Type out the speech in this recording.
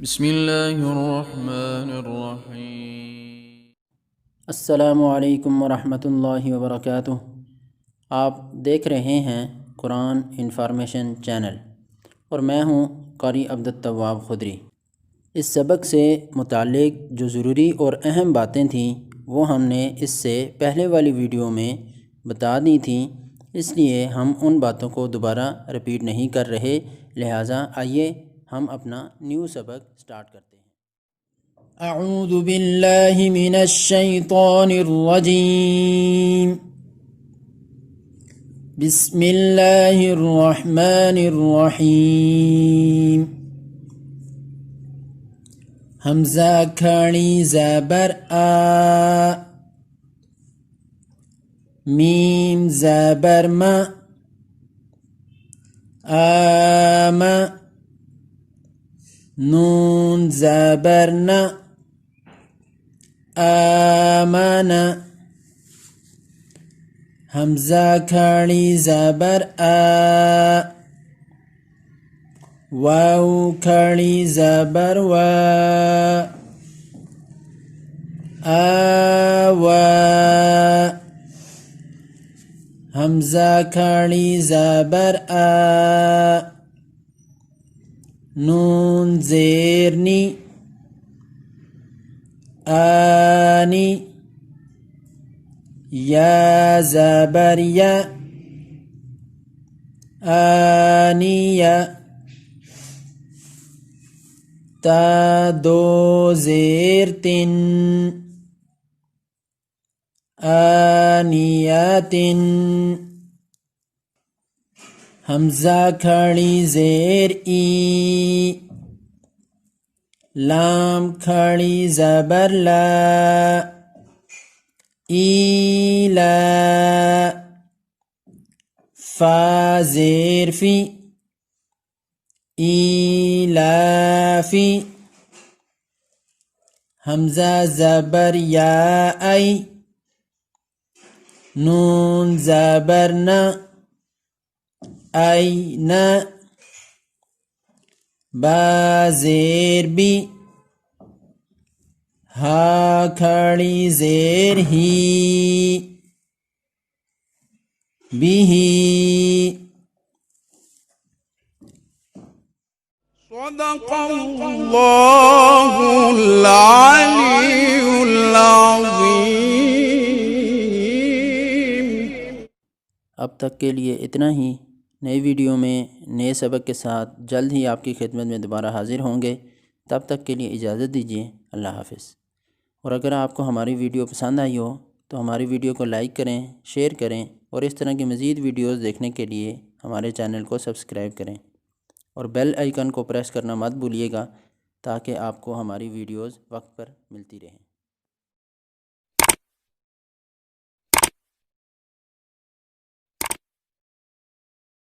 بسم اللہ الرحمن الرحیم۔ السلام علیکم ورحمۃ اللہ وبرکاتہ۔ آپ دیکھ رہے ہیں قرآن انفارمیشن چینل اور میں ہوں قاری عبدالتواب خدری۔ اس سبق سے متعلق جو ضروری اور اہم باتیں تھیں وہ ہم نے اس سے پہلے والی ویڈیو میں بتا دی تھیں، اس لیے ہم ان باتوں کو دوبارہ رپیٹ نہیں کر رہے، لہٰذا آئیے ہم اپنا نیو سبق سٹارٹ کرتے ہیں۔ اعوذ باللہ من الشیطان الرجیم، بسم اللہ الرحمن الرحیم۔ حمزہ کھڑی زبر آ، میم زبر ما، آم، نون زبر نا، آمن، حمزہ کھڑی زبر آ، واو کھڑی زبر وا، آوا، حمزہ کھڑی زبر آ، نون زیر نی، آنی، یا زبر یا، آنیہ، تا دو زیر تن، آنیاتن، حمزہ کھڑی زیر ای، لام کھڑی زبر لا، ایلا، فا زیر فی، ایلافی، حمزہ زبر یا ای، نون زبر نا، این، با زیر بی، ہا کھڑی زیر ہی، بھی، صدق اللہ العلی العظیم۔ اب تک کے لیے اتنا ہی، نئی ویڈیو میں نئے سبق کے ساتھ جلد ہی آپ کی خدمت میں دوبارہ حاضر ہوں گے۔ تب تک کے لیے اجازت دیجیے، اللہ حافظ۔ اور اگر آپ کو ہماری ویڈیو پسند آئی ہو تو ہماری ویڈیو کو لائک کریں، شیئر کریں اور اس طرح کی مزید ویڈیوز دیکھنے کے لیے ہمارے چینل کو سبسکرائب کریں اور بیل آئیکن کو پریس کرنا مت بھولیے گا تاکہ آپ کو ہماری ویڈیوز وقت پر ملتی رہیں۔